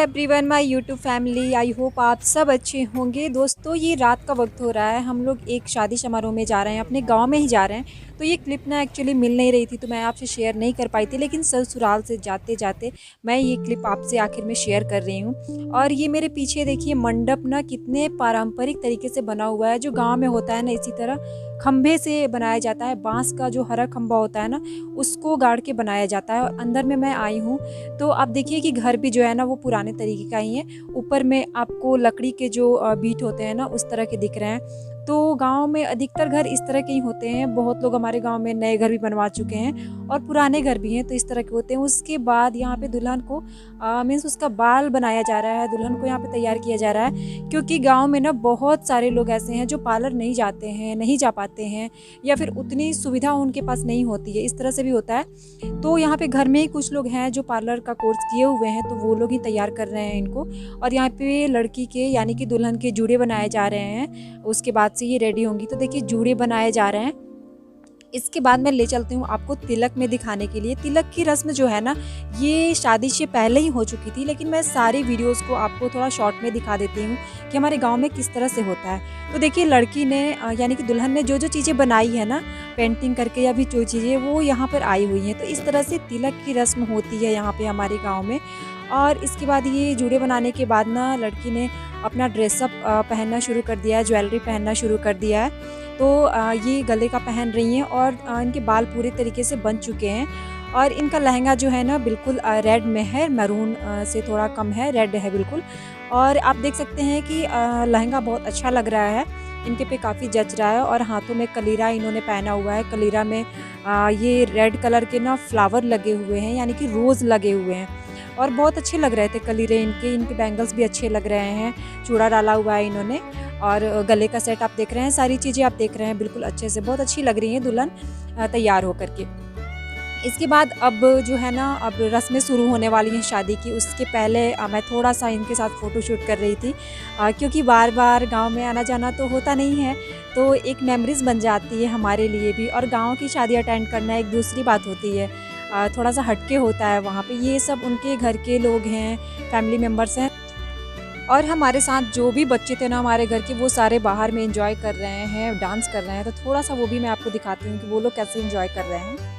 Everyone, my YouTube family. I hope आप सब अच्छे होंगे। दोस्तों, ये रात का वक्त हो रहा है, हम लोग एक शादी समारोह में जा रहे हैं, अपने गांव में ही जा रहे हैं। तो ये क्लिप ना एक्चुअली मिल नहीं रही थी, तो मैं आपसे शेयर नहीं कर पाई थी, लेकिन ससुराल से जाते जाते मैं ये क्लिप आपसे आखिर में शेयर कर रही हूँ। और ये मेरे पीछे देखिए मंडप ना कितने पारंपरिक तरीके से बना हुआ है, जो गाँव में होता है ना इसी तरह खंभे से बनाया जाता है। बांस का जो हरा खंभा होता है ना, उसको गाड़ के बनाया जाता है। और अंदर में मैं आई हूँ तो आप देखिए कि घर भी जो है ना वो पुराने तरीके का ही है। ऊपर में आपको लकड़ी के जो बीट होते हैं ना उस तरह के दिख रहे हैं। तो गांव में अधिकतर घर इस तरह के ही होते हैं। बहुत लोग हमारे गांव में नए घर भी बनवा चुके हैं और पुराने घर भी हैं, तो इस तरह के होते हैं। उसके बाद यहाँ पे दुल्हन को मीन्स उसका बाल बनाया जा रहा है, दुल्हन को यहाँ पे तैयार किया जा रहा है। क्योंकि गाँव में ना बहुत सारे लोग ऐसे हैं जो पार्लर नहीं जाते हैं, नहीं जा पाते हैं, या फिर उतनी सुविधा उनके पास नहीं होती है। इस तरह से भी होता है। तो यहाँ पे घर में ही कुछ लोग हैं जो पार्लर का कोर्स किए हुए हैं, तो वो लोग ही तैयार कर रहे हैं इनको। और यहाँ पे लड़की के यानी कि दुल्हन के जूड़े बनाए जा रहे हैं। उसके बाद से ये रेडी होंगी। तो देखिए जूड़े बनाए जा रहे हैं। इसके बाद मैं ले चलती हूँ आपको तिलक में दिखाने के लिए। तिलक की रस्म जो है ना ये शादी से पहले ही हो चुकी थी, लेकिन मैं सारी वीडियोस को आपको थोड़ा शॉर्ट में दिखा देती हूँ कि हमारे गांव में किस तरह से होता है। तो देखिए लड़की ने यानी कि दुल्हन ने जो जो चीज़ें बनाई है ना पेंटिंग करके या भी जो चीज़ें वो यहाँ पर आई हुई हैं। तो इस तरह से तिलक की रस्म होती है यहाँ पर हमारे गाँव में। और इसके बाद ये जूड़े बनाने के बाद ना लड़की ने अपना ड्रेसअप पहनना शुरू कर दिया है, ज्वेलरी पहनना शुरू कर दिया है। तो ये गले का पहन रही हैं और इनके बाल पूरे तरीके से बन चुके हैं। और इनका लहंगा जो है ना बिल्कुल रेड में है, मैरून से थोड़ा कम है, रेड है बिल्कुल। और आप देख सकते हैं कि लहंगा बहुत अच्छा लग रहा है, इनके पे काफ़ी जच रहा है। और हाथों में कलीरा इन्होंने पहना हुआ है। कलीरा में ये रेड कलर के ना फ्लावर लगे हुए हैं, यानी कि रोज़ लगे हुए हैं और बहुत अच्छे लग रहे थे कलीरे इनके बैंगल्स भी अच्छे लग रहे हैं। चूड़ा डाला हुआ है इन्होंने और गले का सेट आप देख रहे हैं, सारी चीज़ें आप देख रहे हैं बिल्कुल अच्छे से, बहुत अच्छी लग रही हैं दुल्हन तैयार होकर के। इसके बाद अब जो है ना अब रस्में शुरू होने वाली हैं शादी की। उसके पहले मैं थोड़ा सा इनके साथ फ़ोटो शूट कर रही थी, क्योंकि बार बार गांव में आना जाना तो होता नहीं है, तो एक मेमोरीज़ बन जाती है हमारे लिए भी। और गांव की शादी अटेंड करना एक दूसरी बात होती है, थोड़ा सा हटके होता है वहाँ पे। ये सब उनके घर के लोग हैं, फैमिली मेम्बर्स हैं। और हमारे साथ जो भी बच्चे थे ना हमारे घर के, वो सारे बाहर में एंजॉय कर रहे हैं, डांस कर रहे हैं। तो थोड़ा सा वो भी मैं आपको दिखाती हूँ कि वो लोग कैसे एंजॉय कर रहे हैं।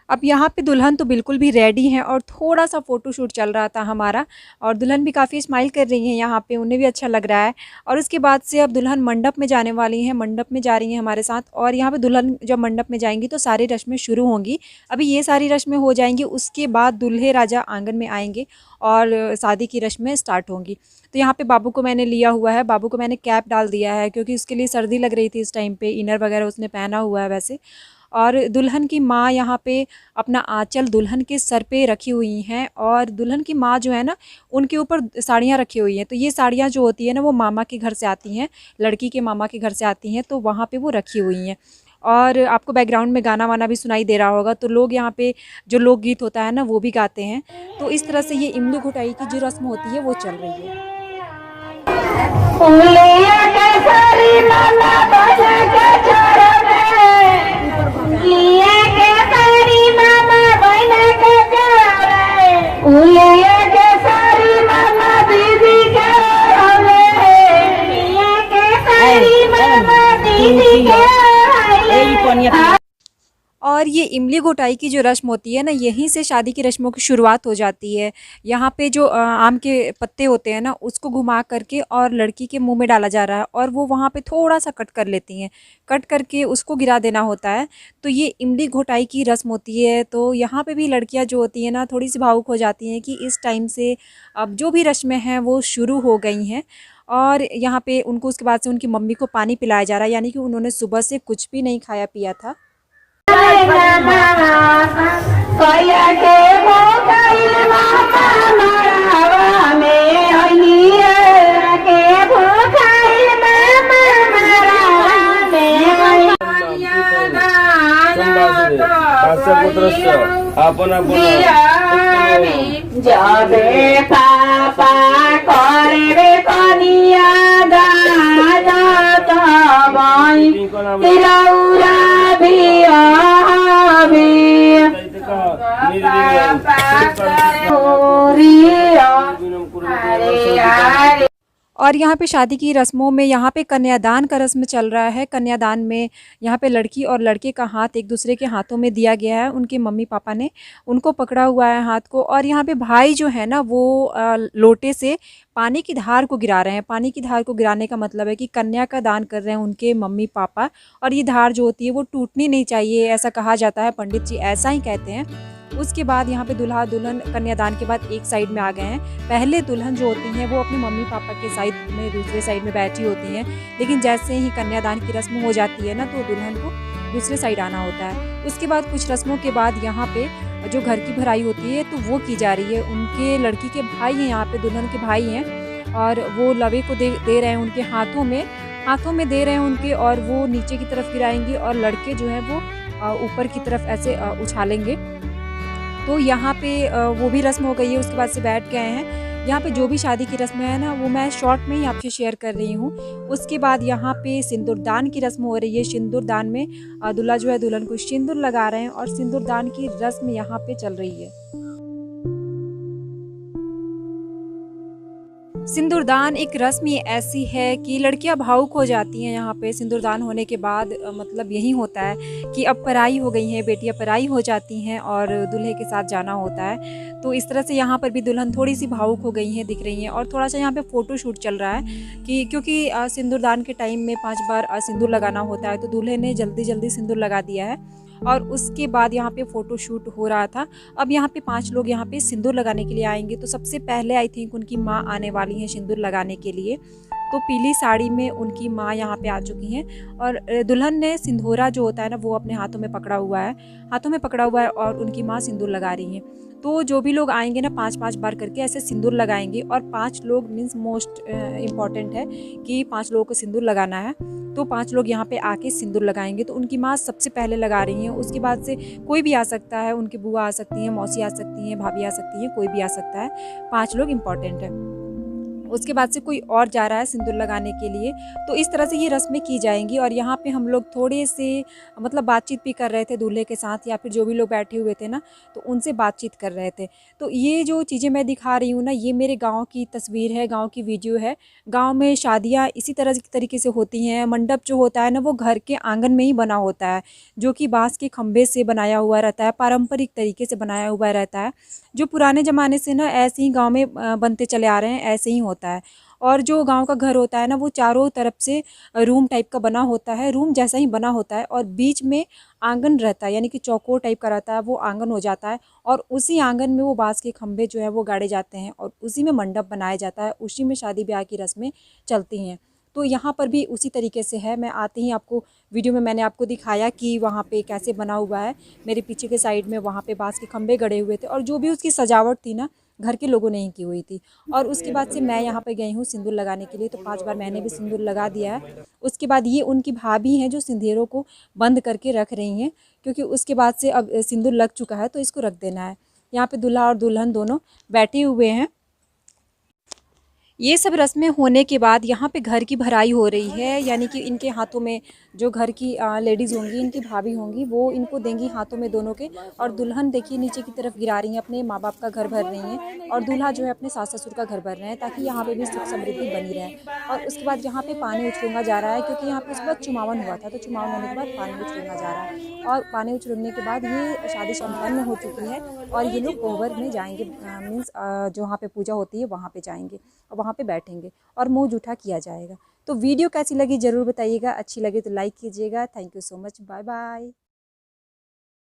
अब यहाँ पे दुल्हन तो बिल्कुल भी रेडी हैं और थोड़ा सा फ़ोटो शूट चल रहा था हमारा, और दुल्हन भी काफ़ी स्माइल कर रही हैं यहाँ पे, उन्हें भी अच्छा लग रहा है। और उसके बाद से अब दुल्हन मंडप में जाने वाली हैं, मंडप में जा रही हैं हमारे साथ। और यहाँ पे दुल्हन जब मंडप में जाएंगी तो सारी रस्में शुरू होंगी। अभी ये सारी रस्में हो जाएंगी, उसके बाद दूल्हे राजा आंगन में आएंगे और शादी की रस्में स्टार्ट होंगी। तो यहाँ पे बाबू को मैंने लिया हुआ है, बाबू को मैंने कैप डाल दिया है क्योंकि उसके लिए सर्दी लग रही थी इस टाइम पे, इनर वगैरह उसने पहना हुआ है वैसे। और दुल्हन की माँ यहाँ पे अपना आंचल दुल्हन के सर पे रखी हुई हैं, और दुल्हन की माँ जो है ना उनके ऊपर साड़ियाँ रखी हुई हैं। तो ये साड़ियाँ जो होती है ना वो मामा के घर से आती हैं, लड़की के मामा के घर से आती हैं, तो वहाँ पे वो रखी हुई हैं। और आपको बैकग्राउंड में गाना वाना भी सुनाई दे रहा होगा, तो लोग यहाँ पे जो लोकगीत होता है ना वो भी गाते हैं। तो इस तरह से ये इमली घुटाई की जो रस्म होती है वो चल रही है। और ये इमली घोटाई की जो रस्म होती है ना, यहीं से शादी की रस्मों की शुरुआत हो जाती है। यहाँ पे जो आम के पत्ते होते हैं ना, उसको घुमा करके और लड़की के मुंह में डाला जा रहा है और वो वहाँ पे थोड़ा सा कट कर लेती हैं, कट करके उसको गिरा देना होता है। तो ये इमली घोटाई की रस्म होती है। तो यहाँ पे भी लड़कियाँ जो होती हैं ना, थोड़ी सी भावुक हो जाती हैं कि इस टाइम से अब जो भी रस्में हैं वो शुरू हो गई हैं। और यहाँ पे उनको उसके बाद से उनकी मम्मी को पानी पिलाया जा रहा है, यानी कि उन्होंने सुबह से कुछ भी नहीं खाया पिया था। जाबे पापा करबे कनिया दादा तबाई तिरौरा भी आवे और यहाँ पे शादी की रस्मों में यहाँ पे कन्यादान का रस्म चल रहा है। कन्यादान में यहाँ पे लड़की और लड़के का हाथ एक दूसरे के हाथों में दिया गया है। उनके मम्मी पापा ने उनको पकड़ा हुआ है हाथ को, और यहाँ पे भाई जो है ना वो लोटे से पानी की धार को गिरा रहे हैं। पानी की धार को गिराने का मतलब है कि कन्या का दान कर रहे हैं उनके मम्मी पापा, और ये धार जो होती है वो टूटनी नहीं चाहिए, ऐसा कहा जाता है। पंडित जी ऐसा ही कहते हैं। उसके बाद यहाँ पे दूल्हा दुल्हन कन्यादान के बाद एक साइड में आ गए हैं। पहले दुल्हन जो होती हैं वो अपने मम्मी पापा के साइड में दूसरे साइड में बैठी होती हैं, लेकिन जैसे ही कन्यादान की रस्म हो जाती है ना, तो दुल्हन को दूसरे साइड आना होता है। उसके बाद कुछ रस्मों के बाद यहाँ पे जो घर की भराई होती है तो वो की जा रही है। उनके लड़की के भाई हैं, यहाँ पे दुल्हन के भाई हैं, और वो लवे को दे रहे हैं उनके हाथों में दे रहे हैं उनके, और वो नीचे की तरफ गिराएंगे और लड़के जो हैं वो ऊपर की तरफ ऐसे उछालेंगे। तो यहाँ पे वो भी रस्म हो गई है। उसके बाद से बैठ गए हैं। यहाँ पे जो भी शादी की रस्में हैं ना, वो मैं शॉर्ट में ही आपसे शेयर कर रही हूँ। उसके बाद यहाँ पे सिंदूरदान की रस्म हो रही है। सिंदूरदान में दूल्हा जो है दुल्हन को सिंदूर लगा रहे हैं, और सिंदूरदान की रस्म यहाँ पे चल रही है। सिंदूरदान एक रस्म ही ऐसी है कि लड़कियां भावुक हो जाती हैं। यहाँ पे सिंदूरदान होने के बाद मतलब यही होता है कि अब पराई हो गई हैं, बेटियां पराई हो जाती हैं और दूल्हे के साथ जाना होता है। तो इस तरह से यहाँ पर भी दुल्हन थोड़ी सी भावुक हो गई हैं, दिख रही हैं। और थोड़ा सा यहाँ पे फ़ोटो शूट चल रहा है कि क्योंकि सिंदूरदान के टाइम में 5 बार सिंदूर लगाना होता है, तो दूल्हे ने जल्दी जल्दी सिंदूर लगा दिया है। और उसके बाद यहाँ पे फ़ोटो शूट हो रहा था। अब यहाँ पे 5 लोग यहाँ पे सिंदूर लगाने के लिए आएंगे। तो सबसे पहले आई थिंक उनकी माँ आने वाली हैं सिंदूर लगाने के लिए। तो पीली साड़ी में उनकी माँ यहाँ पे आ चुकी हैं, और दुल्हन ने सिंदूरा जो होता है ना वो अपने हाथों में पकड़ा हुआ है, और उनकी माँ सिंदूर लगा रही हैं। तो जो भी लोग आएंगे ना 5-5 बार करके ऐसे सिंदूर लगाएंगे, और 5 लोग मीन्स मोस्ट इम्पॉर्टेंट है कि 5 लोगों को सिंदूर लगाना है। तो 5 लोग यहाँ पे आके सिंदूर लगाएंगे। तो उनकी माँ सबसे पहले लगा रही हैं। उसके बाद से कोई भी आ सकता है, उनकी बुआ आ सकती हैं, मौसी आ सकती हैं, भाभी आ सकती हैं, कोई भी आ सकता है। 5 लोग इम्पॉर्टेंट है। उसके बाद से कोई और जा रहा है सिंदूर लगाने के लिए। तो इस तरह से ये रस्में की जाएंगी। और यहाँ पे हम लोग थोड़े से मतलब बातचीत भी कर रहे थे दूल्हे के साथ, या फिर जो भी लोग बैठे हुए थे ना, तो उनसे बातचीत कर रहे थे। तो ये जो चीज़ें मैं दिखा रही हूँ ना, ये मेरे गाँव की तस्वीर है, गाँव की वीडियो है। गाँव में शादियाँ इसी तरीके से होती हैं। मंडप जो होता है ना वो घर के आंगन में ही बना होता है, जो कि बाँस के खम्भे से बनाया हुआ रहता है, पारंपरिक तरीके से बनाया हुआ रहता है, जो पुराने ज़माने से ना ऐसे ही गाँव में बनते चले आ रहे हैं, ऐसे ही होता है। और जो गांव का घर होता है ना वो चारों तरफ से रूम टाइप का बना होता है, रूम जैसा ही बना होता है, और बीच में आंगन रहता है, यानी कि चौकोर टाइप का रहता है, वो आंगन हो जाता है। और उसी आंगन में वो बाँस के खंभे जो है वो गाड़े जाते हैं, और उसी में मंडप बनाया जाता है, उसी में शादी ब्याह की रस्में चलती हैं। तो यहाँ पर भी उसी तरीके से है। मैं आते ही आपको वीडियो में मैंने आपको दिखाया कि वहाँ पे कैसे बना हुआ है। मेरे पीछे के साइड में वहाँ पे बाँस के खंभे गड़े हुए थे, और जो भी उसकी सजावट थी ना घर के लोगों ने ही की हुई थी। और उसके बाद से मैं यहाँ पे गई हूँ सिंदूर लगाने के लिए। तो 5 बार मैंने भी सिंदूर लगा दिया है। उसके बाद ये उनकी भाभी हैं जो सिंदूरों को बंद करके रख रही हैं, क्योंकि उसके बाद से अब सिंदूर लग चुका है तो इसको रख देना है। यहाँ पे दूल्हा और दुल्हन दोनों बैठे हुए हैं। ये सब रस्में होने के बाद यहाँ पे घर की भराई हो रही है, यानी कि इनके हाथों में जो घर की लेडीज़ होंगी, इनकी भाभी होंगी, वो इनको देंगी हाथों में दोनों के। और दुल्हन देखिए नीचे की तरफ गिरा रही हैं, अपने माँ बाप का घर भर रही हैं, और दूल्हा जो है अपने सास ससुर का घर भर रहे हैं, ताकि यहाँ पे भी सुख समृद्धि बनी रहे। और उसके बाद यहाँ पे पानी उछलूंगा जा रहा है, क्योंकि यहाँ पे उसके बाद चुमावन हुआ था, तो चुमावन होने के बाद पानी उछलूंगा जा रहा है। और पानी उछलने के बाद ये शादी संपन्न हो चुकी है, और ये लोग कोहबर में जाएंगे, मीन्स जो वहाँ पे पूजा होती है वहाँ पे जाएंगे, और वहाँ पे बैठेंगे और मुंह जूठा किया जाएगा। तो वीडियो कैसी लगी ज़रूर बताइएगा, अच्छी लगे तो लाइक कीजिएगा। Thank you so much, bye bye.